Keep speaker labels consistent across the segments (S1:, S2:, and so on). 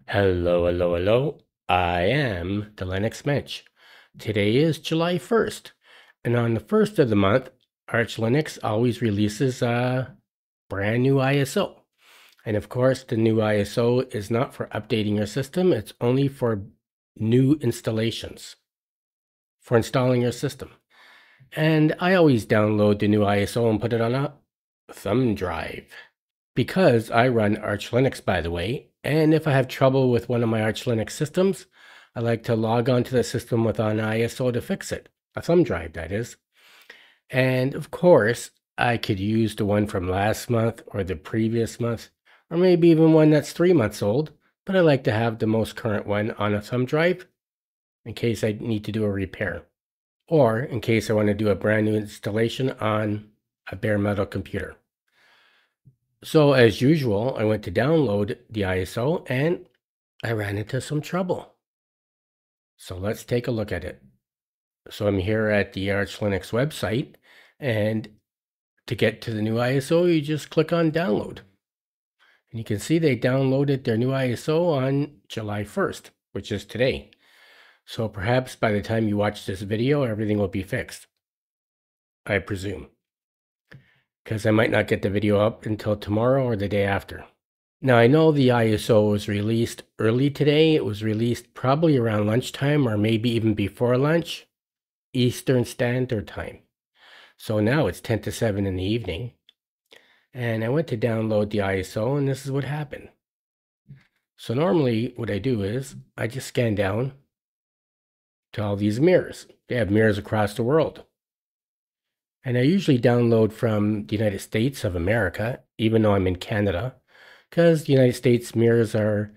S1: Hello, hello, hello. I am the Linux Mensch. Today is July 1st, and on the 1st of the month, Arch Linux always releases a brand new ISO. And of course, the new ISO is not for updating your system, it's only for new installations, for installing your system. And I always download the new ISO and put it on a thumb drive. Because I run Arch Linux, by the way, and if I have trouble with one of my Arch Linux systems, I like to log onto the system with an ISO to fix it. A thumb drive, that is. And of course, I could use the one from last month or the previous month, or maybe even one that's 3 months old, but I like to have the most current one on a thumb drive in case I need to do a repair, or in case I want to do a brand new installation on a bare metal computer. So as usual, I went to download the ISO and I ran into some trouble. So let's take a look at it. So I'm here at the Arch Linux website, and to get to the new ISO, you just click on download. And you can see they downloaded their new ISO on July 1st, which is today. So perhaps by the time you watch this video, everything will be fixed, I presume, because I might not get the video up until tomorrow or the day after. Now, I know the ISO was released early today. It was released probably around lunchtime or maybe even before lunch, Eastern Standard Time. So now it's 10 to 7 in the evening. And I went to download the ISO, and this is what happened. So normally what I do is I just scan down to all these mirrors. They have mirrors across the world. And I usually download from the United States of America, even though I'm in Canada, because the United States mirrors are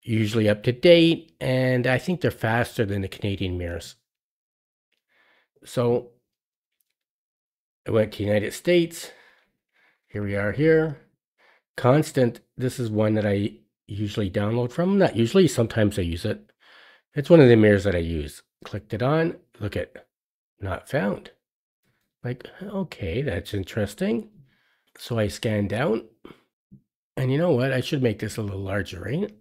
S1: usually up to date, and I think they're faster than the Canadian mirrors. So I went to United States. Here we are here. Constant, this is one that I usually download from. Not usually, sometimes I use it. It's one of the mirrors that I use. Clicked it on, look at not found. Like, okay, that's interesting. So I scan down, and you know what? I should make this a little larger, right?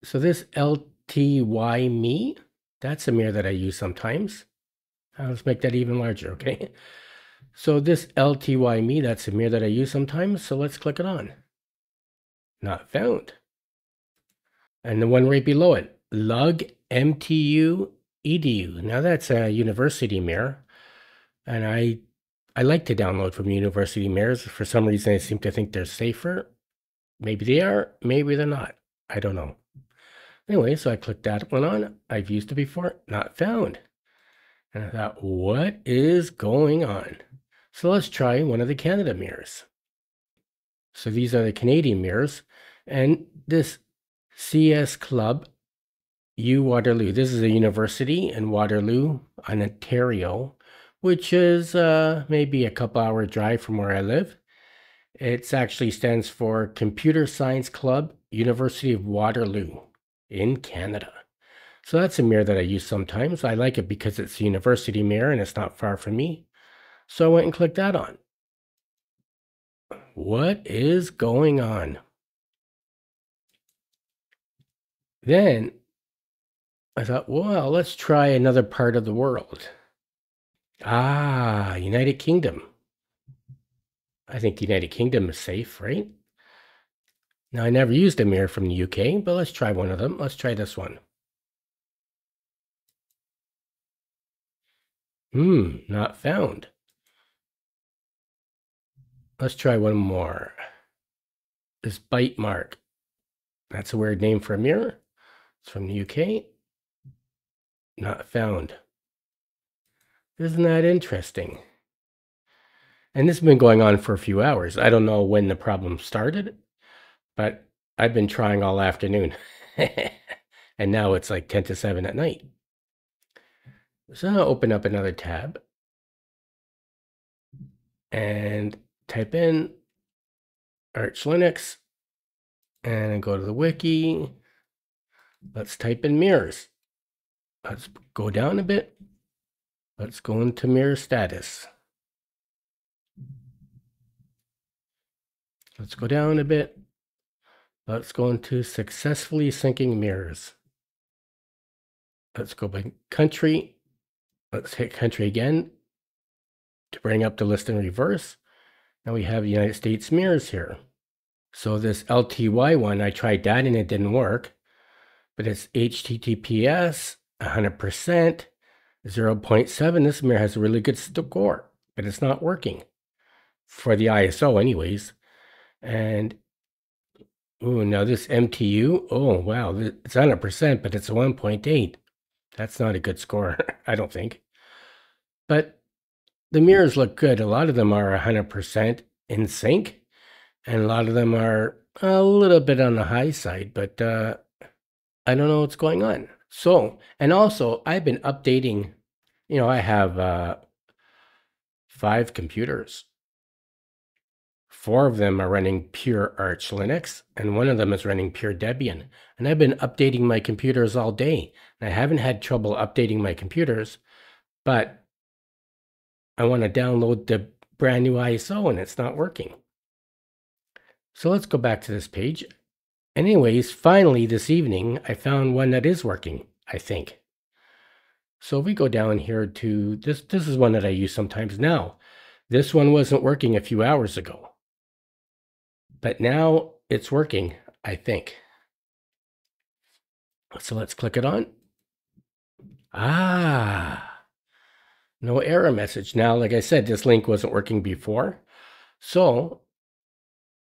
S1: So this LTY me, that's a mirror that I use sometimes. Let's make that even larger, okay? So this LTY me, that's a mirror that I use sometimes, so let's click it on. Not found. And the one right below it, lug MTU EDU. Now that's a university mirror, and I like to download from university mirrors. For some reason, I seem to think they're safer. Maybe they are, maybe they're not. I don't know. Anyway, so I clicked that one on. I've used it before, not found. And I thought, what is going on? So let's try one of the Canada mirrors. So these are the Canadian mirrors. And this CS Club U Waterloo. This is a university in Waterloo, Ontario, which is maybe a couple-hour drive from where I live. It actually stands for Computer Science Club, University of Waterloo in Canada. So that's a mirror that I use sometimes. I like it because it's a university mirror and it's not far from me. So I went and clicked that on. What is going on? Then I thought, well, let's try another part of the world. Ah, United Kingdom. I think the United Kingdom is safe, right? Now, I never used a mirror from the UK, but let's try one of them. Let's try this one. Not found. Let's try one more. This bite mark. That's a weird name for a mirror. It's from the UK. Not found. Isn't that interesting? And this has been going on for a few hours. I don't know when the problem started, but I've been trying all afternoon. And now it's like 10 to 7 at night. So I'll open up another tab and type in Arch Linux and go to the wiki. Let's type in mirrors. Let's go down a bit. Let's go into mirror status. Let's go down a bit. Let's go into successfully syncing mirrors. Let's go by country. Let's hit country again to bring up the list in reverse. Now we have United States mirrors here. So this LTY one, I tried that and it didn't work, but it's HTTPS 100%, 0.7. This mirror has a really good score, but it's not working for the ISO anyways. And ooh, now this MTU, oh wow, it's 100%, but it's a 1.8. That's not a good score, I don't think. But the mirrors look good. A lot of them are 100% in sync, and a lot of them are a little bit on the high side, but I don't know what's going on. So, and also I've been updating, I have 5 computers. 4 of them are running pure Arch Linux, and 1 of them is running pure Debian. And I've been updating my computers all day. And I haven't had trouble updating my computers, but I want to download the brand new ISO and it's not working. So let's go back to this page. Anyways, finally this evening, I found one that is working, I think. So if we go down here to this is one that I use sometimes now. This one wasn't working a few hours ago, but now it's working, I think. So let's click it on. Ah, no error message. Now, like I said, this link wasn't working before. So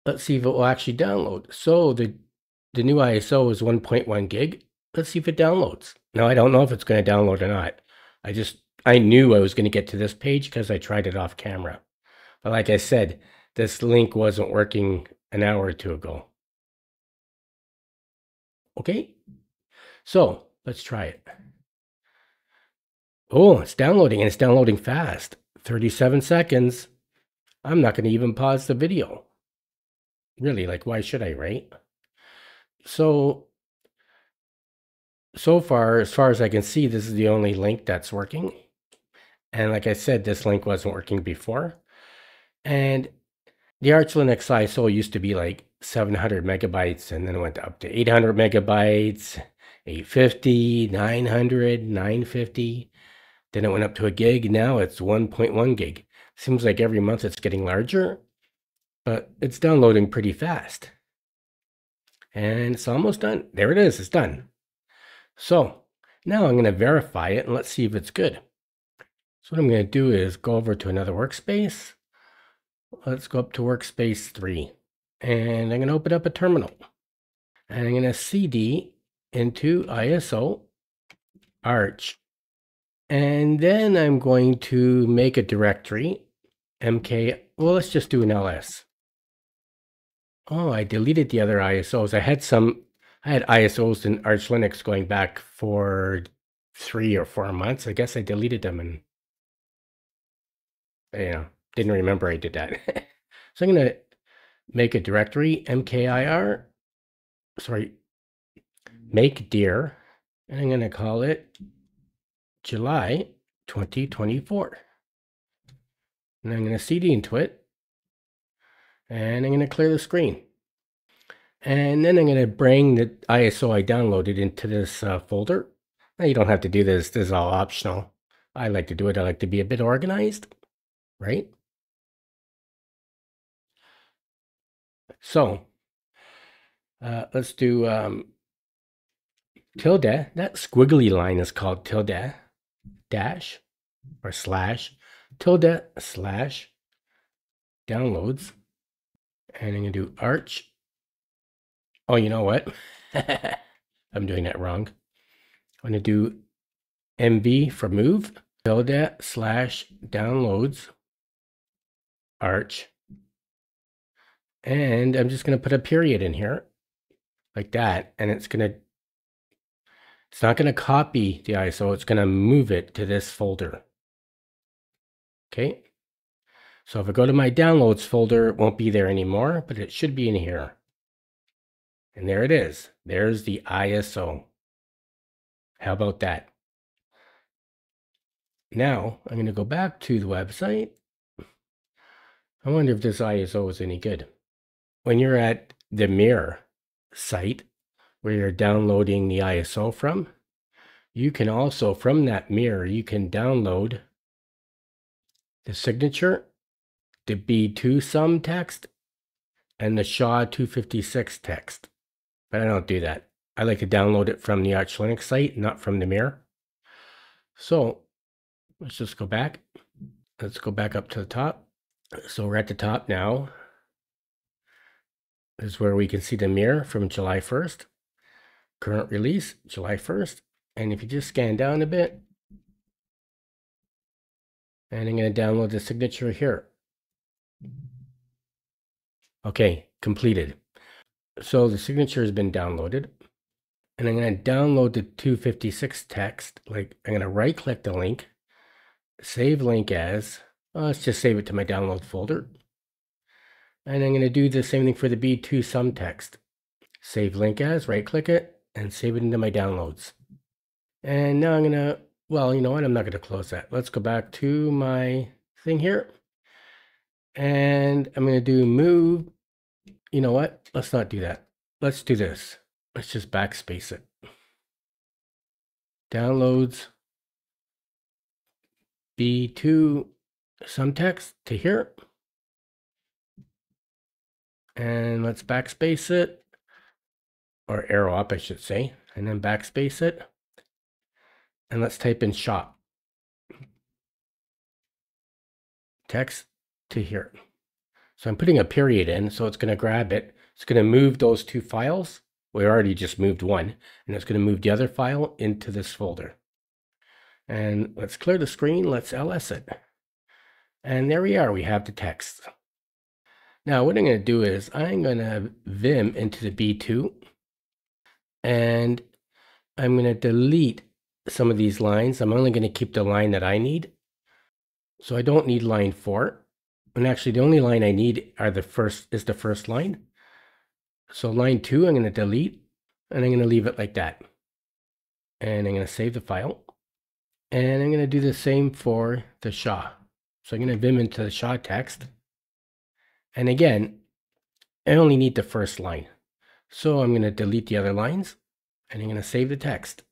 S1: let's see if it will actually download. So the new ISO is 1.1 gig. Let's see if it downloads. Now, I don't know if it's going to download or not. I knew I was going to get to this page because I tried it off camera. But like I said, this link wasn't working an hour or two ago. Okay, so let's try it. Oh, it's downloading, and it's downloading fast. 37 seconds. I'm not going to even pause the video. Really, like, why should I, right? So far, as far as I can see, this is the only link that's working. And like I said, this link wasn't working before. And the Arch Linux ISO used to be like 700 megabytes, and then it went up to 800 megabytes, 850, 900, 950. Then it went up to a gig. Now it's 1.1 gig. Seems like every month it's getting larger, but it's downloading pretty fast. And it's almost done. There it is. It's done. So now I'm going to verify it and let's see if it's good. So what I'm going to do is go over to another workspace. Let's go up to workspace 3. And I'm going to open up a terminal. And I'm going to cd into ISO Arch. And then I'm going to make a directory, mk, well, let's just do an ls. Oh, I deleted the other ISOs. I had ISOs in Arch Linux going back for 3 or 4 months. I guess I deleted them and, didn't remember I did that. So I'm going to make a directory, mkir, make dir, and I'm going to call it July 2024. And I'm going to cd into it, and I'm going to clear the screen. And then I'm going to bring the ISO I downloaded into this folder. Now you don't have to do this. This is all optional. I like to do it. I like to be a bit organized, right? So let's do tilde. That squiggly line is called tilde dash or slash tilde slash downloads. And I'm going to do Arch. Oh, you know what? I'm doing that wrong. I'm going to do MV for move, tilde slash downloads, Arch. And I'm just going to put a period in here like that. And it's not going to copy the ISO. It's going to move it to this folder. Okay. So if I go to my downloads folder, it won't be there anymore, but it should be in here. And there it is. There's the ISO. How about that? Now I'm going to go back to the website. I wonder if this ISO is any good. When you're at the mirror site where you're downloading the ISO from, you can also, from that mirror, you can download the signature, the B2 sum text, and the SHA-256 text. But I don't do that. I like to download it from the Arch Linux site, not from the mirror. So let's just go back. Let's go back up to the top. So we're at the top now. This is where we can see the mirror from July 1st. Current release, July 1st. And if you just scan down a bit, and I'm going to download the signature here. Okay, completed. So the signature has been downloaded. And I'm going to download the 256 text. Like, I'm going to right click the link, save link as, let's just save it to my download folder. And I'm going to do the same thing for the B2 sum text. Save link as, right click it, and save it into my downloads. And now I'm going to, well, you know what? I'm not going to close that. Let's go back to my thing here. And I'm going to do move. You know what? Let's not do that. Let's do this. Let's just backspace it. Downloads B2 sum text to here. And let's backspace it, or arrow up, I should say, and then backspace it. And let's type in shop text to here. So I'm putting a period in, so it's going to grab it. It's going to move those two files. We already just moved one, and it's going to move the other file into this folder. And let's clear the screen. Let's ls it. And there we are. We have the text. Now what I'm going to do is I'm going to vim into the B2, and I'm going to delete some of these lines. I'm only going to keep the line that I need. So I don't need line 4. And actually the only line I need is the first line. So line 2 I'm going to delete, and I'm going to leave it like that. And I'm going to save the file. And I'm going to do the same for the SHA. So I'm going to vim into the SHA text. And again, I only need the first line. So I'm going to delete the other lines, and I'm going to save the text.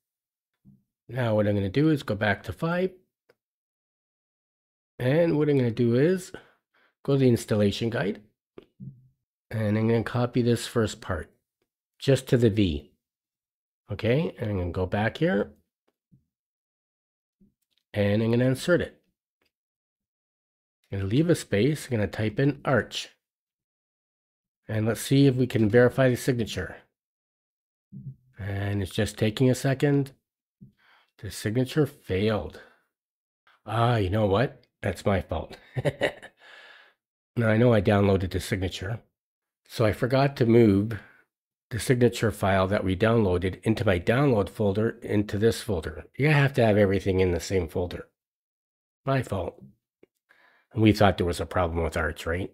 S1: Now what I'm going to do is go back to 5. And what I'm going to do is go to the installation guide. And I'm going to copy this first part just to the V. Okay, and I'm going to go back here. And I'm going to insert it. I'm going to leave a space. I'm going to type in Arch. And let's see if we can verify the signature. And it's just taking a second. The signature failed. Ah, you know what? That's my fault. Now I know I downloaded the signature. So I forgot to move the signature file that we downloaded into my download folder into this folder. You have to have everything in the same folder. My fault. And we thought there was a problem with Arch, right?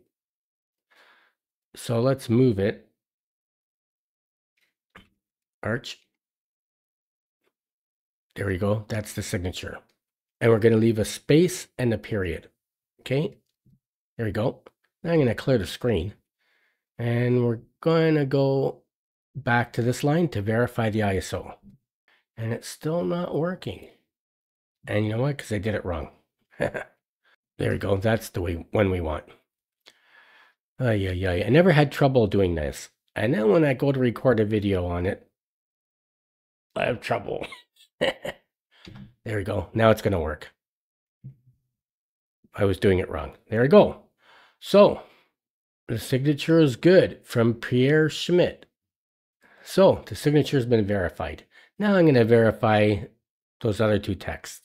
S1: So let's move it. Arch. There we go. That's the signature. And we're going to leave a space and a period. Okay. There we go. Now I'm going to clear the screen. And we're going to go back to this line to verify the ISO. And it's still not working. And you know what? Because I did it wrong. There we go. That's the one we want. I never had trouble doing this. And then when I go to record a video on it, I have trouble. There we go. Now it's going to work. I was doing it wrong. There we go. So the signature is good from Pierre Schmidt. So the signature has been verified. Now I'm going to verify those other two texts.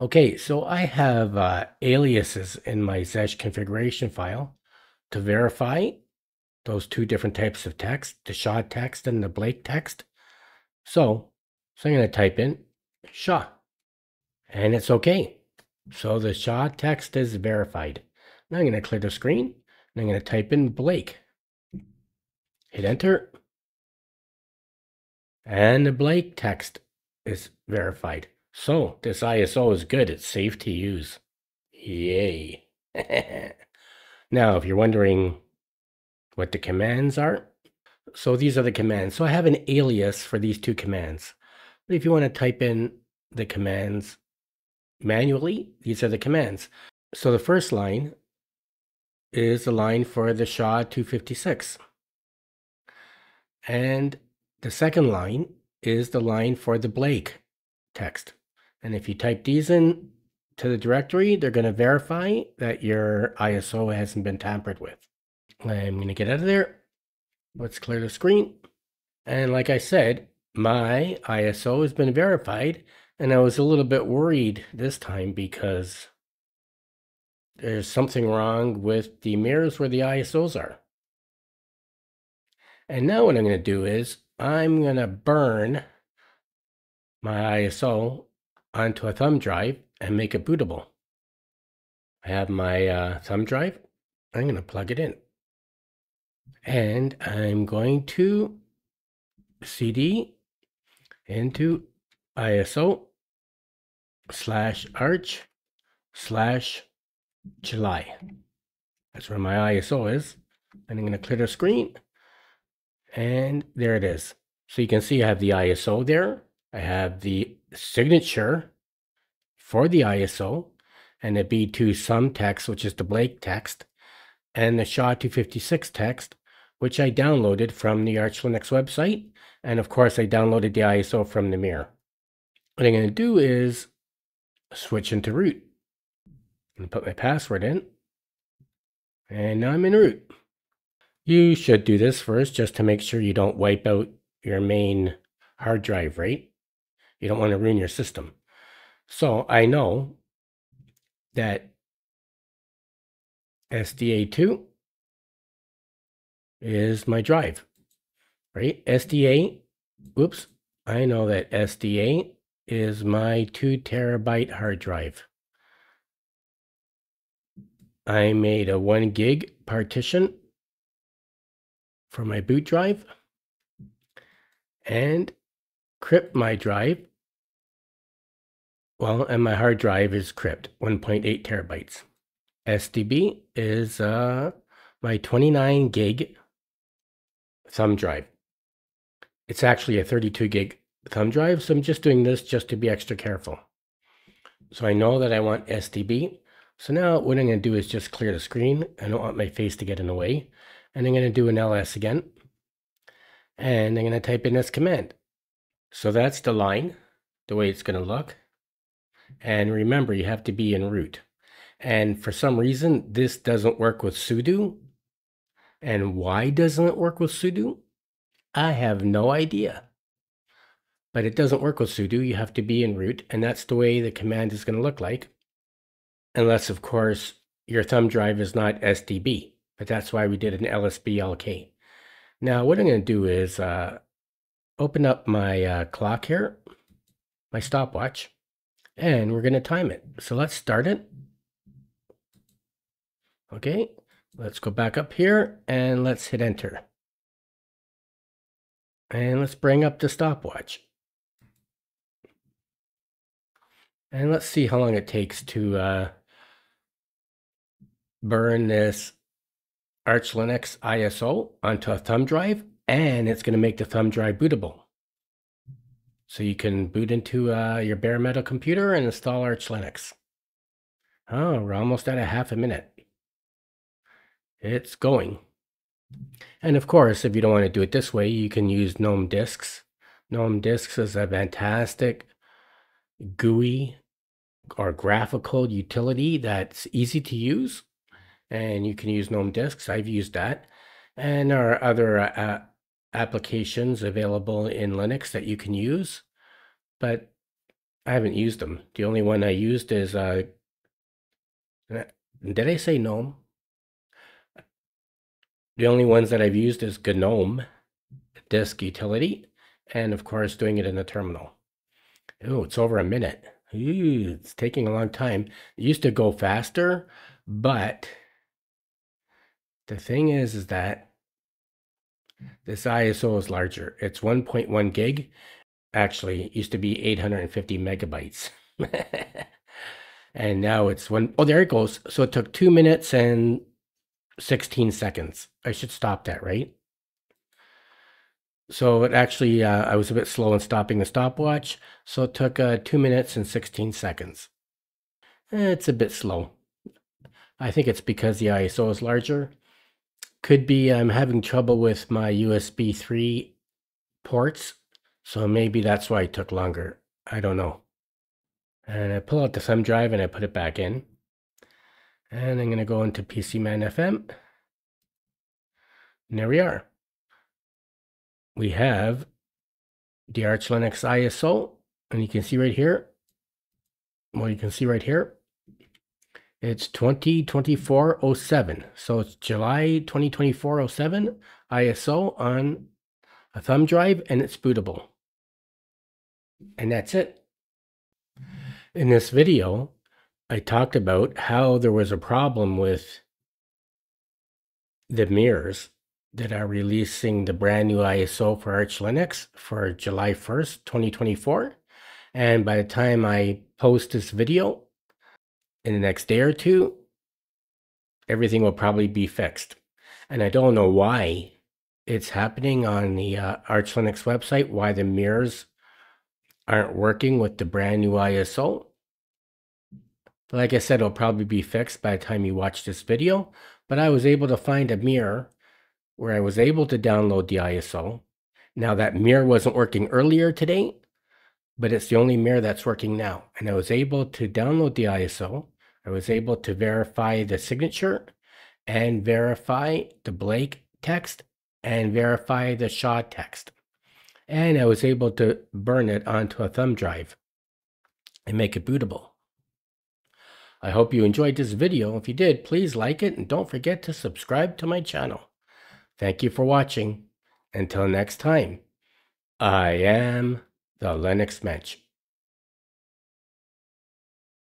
S1: Okay, so I have aliases in my Zesh configuration file to verify those two different types of text, the SHA text and the Blake text. So I'm going to type in SHA, and it's okay. So the SHA text is verified. Now I'm going to clear the screen, and I'm going to type in Blake. Hit enter. And the Blake text is verified. So this ISO is good. It's safe to use. Yay. Now, if you're wondering what the commands are, So these are the commands. So I have an alias for these two commands. But if you want to type in the commands manually, these are the commands. So the first line is the line for the SHA 256. And the second line is the line for the Blake text. And if you type these in to the directory, they're going to verify that your ISO hasn't been tampered with. I'm going to get out of there. Let's clear the screen. And like I said, my ISO has been verified, and I was a little bit worried this time because there's something wrong with the mirrors where the ISOs are. And now what I'm going to do is I'm going to burn my ISO onto a thumb drive and make it bootable. I have my thumb drive. I'm going to plug it in. And I'm going to CD into ISO /arch/July. That's where my ISO is. And I'm going to clear the screen. And there it is. So you can see I have the ISO there. I have the signature for the ISO and the B2 sum text, which is the Blake text, and the SHA-256 text, which I downloaded from the Arch Linux website. And of course, I downloaded the ISO from the mirror. What I'm going to do is switch into root. I'm going to put my password in. And now I'm in root. You should do this first just to make sure you don't wipe out your main hard drive, right? You don't want to ruin your system. So I know that SDA2 is my drive, right? SDA, oops, I know that SDA is my 2 terabyte hard drive. I made a 1 gig partition for my boot drive and crypt my drive. Well, and my hard drive is crypt, 1.8 terabytes. SDB is my 29 gig thumb drive. It's actually a 32 gig thumb drive, so I'm just doing this just to be extra careful. So I know that I want SDB. So now what I'm going to do is just clear the screen. I don't want my face to get in the way. And I'm going to do an ls again. And I'm going to type in this command. So that's the line, the way it's going to look. And remember, you have to be in root. And for some reason, this doesn't work with sudo. And why doesn't it work with sudo? I have no idea. But it doesn't work with sudo. You have to be in root. And that's the way the command is going to look like. Unless, of course, your thumb drive is not SDB. But that's why we did an LSB-LK. Now, what I'm going to do is open up my clock here, my stopwatch, and we're going to time it. So let's start it. Okay, let's go back up here and let's hit enter. And let's bring up the stopwatch. And let's see how long it takes to burn this Arch Linux ISO onto a thumb drive, and it's going to make the thumb drive bootable. So you can boot into your bare metal computer and install Arch Linux. Oh, we're almost at a half a minute. It's going. And of course, if you don't want to do it this way, you can use GNOME Disks. GNOME Disks is a fantastic GUI or graphical utility that's easy to use. And you can use GNOME Disks. I've used that. And there are other applications available in Linux that you can use, but I haven't used them. The only one I used is, did I say GNOME? The only ones that I've used is GNOME Disk Utility, and of course doing it in the terminal. Oh, it's over a minute. Ooh, it's taking a long time. It used to go faster, but the thing is that this ISO is larger. It's 1.1 gig. Actually, it used to be 850 megabytes. And now it's one. Oh, there it goes. So it took 2 minutes and 16 seconds. I should stop that, right? So it actually, I was a bit slow in stopping the stopwatch, so it took 2 minutes and 16 seconds. It's a bit slow. I think it's because the ISO is larger. Could be I'm having trouble with my USB 3 ports, so maybe that's why it took longer. I don't know. And I pull out the thumb drive and I put it back in. And I'm going to go into PCman FM. And there we are. We have the Arch Linux ISO, and you can see right here. Well, you can see right here. It's 2024-07. So it's July 2024-07 ISO on a thumb drive, and it's bootable. And that's it. In this video, I talked about how there was a problem with the mirrors that are releasing the brand new ISO for Arch Linux for July 1st, 2024. And by the time I post this video in the next day or two, everything will probably be fixed. And I don't know why it's happening on the Arch Linux website, why the mirrors aren't working with the brand new ISO. But like I said, it'll probably be fixed by the time you watch this video. But I was able to find a mirror where I was able to download the ISO. Now that mirror wasn't working earlier today, but it's the only mirror that's working now. And I was able to download the ISO. I was able to verify the signature and verify the Blake text and verify the Shaw text. And I was able to burn it onto a thumb drive and make it bootable. I hope you enjoyed this video. If you did, please like it and don't forget to subscribe to my channel. Thank you for watching. Until next time, I am the Linux Mensch.